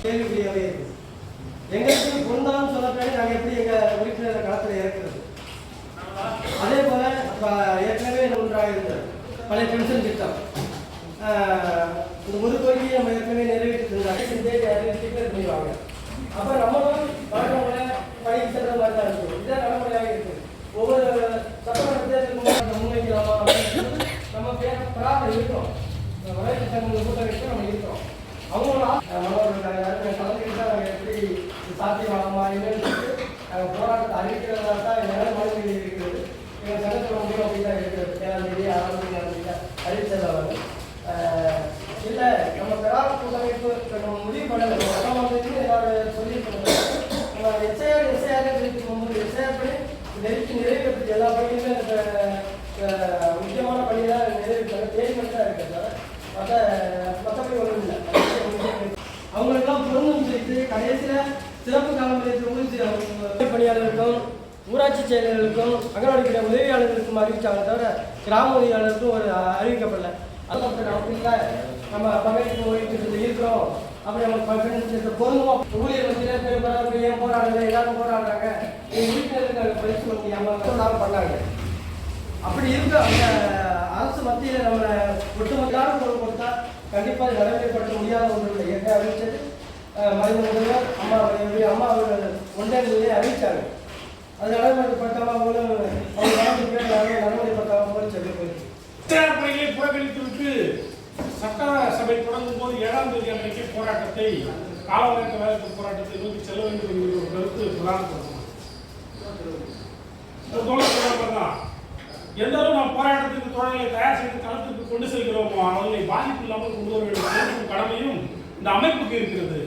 கேள்விக்குறியாகவே இருக்குது. எங்களுக்கு பொருந்தான்னு சொல்லப்படி நாங்கள் எப்படி எங்கள் உறுப்பினரை களத்தில் இறக்குறது? அதே போல் இப்போ ஏற்கனவே ஒன்றாக இருந்தது பழைய பென்ஷன் திட்டம், இந்த முதுகோரிக்கையை நம்ம ஏற்கனவே நிறைவேற்றி பண்ணிடுவாங்க. அப்போ நம்மளும் வழக்கம்போல பணிக்கு செல்ற மாதிரி தான் இருக்கும். இதே நடைமுறையாக இருக்குது. ஒவ்வொரு சட்டமன்ற தேர்தலுக்கும் முன்வைக்கலாமா அப்படின்னு நம்ம பிரார்த்தனை இருக்கிறோம். வளர்ச்சி சங்கங்கள் கூட்டமைப்பு நம்ம இருக்கிறோம். அவங்களும் கலந்துக்கிட்டு தான் நாங்கள் எப்படி சாத்தியமாகுமா இல்லைன்னு நாங்கள் போராட்டத்தை அறிவிக்கிறதா தான் எங்கள் மனநிலை இருக்கிறது. எங்கள் சங்கத்தில் முடியும் அப்படி தான் இருக்கிறது. 7ஆம் தேதி 6ஆம் தேதி அறிவிச்சதாக இல்லை நம்ம பெறாத கூட்டமைப்பு நம்ம முடிவு பண்ணலை. சட்டமன்றத்தில் எல்லாரும் சொல்லியிருக்கோம். நம்ம எஸ்ஐஆர் தெரிவித்து போகும்போது எஸ்ஐஆர் படி நிறைவேற்றது எல்லா பணியுமே முக்கியமான பணி தான் நிறைவேற்றாங்க. தேதி மட்டும் தான் இருக்கிறது. மற்றபடி ஒன்றும் இல்லை. அவங்களுக்கெல்லாம் பொருந்தும் செய்து கடைசியில் சிறப்பு காலநிலையத்தில் பணியாளர்களுக்கும் ஊராட்சி செயலர்களுக்கும் அங்கன்வாடி உதவியாளர்களுக்கும் அறிவித்தாங்க தவிர கிராம உதவியாளருக்கும் ஒரு அறிவிக்கப்படலை. நம்ம பங்கேற்று ஓடிட்டு இருக்கிறோம். அப்படி நம்ம பொருந்துமா ஊழியர் மத்தியில் ஏன் போராடுறது? எல்லாரும் போராடுறாங்க. உறுப்பினருக்கு பயிற்சி முடியாமல் பண்ணாங்க. அப்படி இருக்க அந்த அரசு மத்தியில் நம்ம ஒட்டுமொத்த பொருள் கொடுத்தா கண்டிப்பாக நடைமுறைப்படுத்த முடியாத ஒன்று ஏற்கனவே அறிவித்தது. மறைந்த முதல்வர் அம்மா அவர்கள் ஒன்றே அறிவித்தாங்க. அது நடைமுறைப்படுத்தாமல் அவங்களும் நடைமுறைப்படுத்தாமல் போல சொல்லி போயிடுச்சு. பணிகளை புறக்கணித்து விட்டு சட்டசபை தொடங்கும் போது 7ஆம் தேதி அன்றைக்கு போராட்டத்தை காலவரையற்ற வேலைக்கு போராட்டத்தை நோக்கி செல்ல வேண்டும் என்கிற ஒரு கருத்து பிரதானப்படுத்தணும். எந்த அளவு நாம் போராட்டத்திற்கு தோழர்களை தயார் செய்து களத்திற்கு கொண்டு செல்கிறோமோ அவர்களை பாதிப்பு இல்லாமல் கொண்டு வர வேண்டும் கடமையும் இந்த அமைப்புக்கு இருக்கிறது.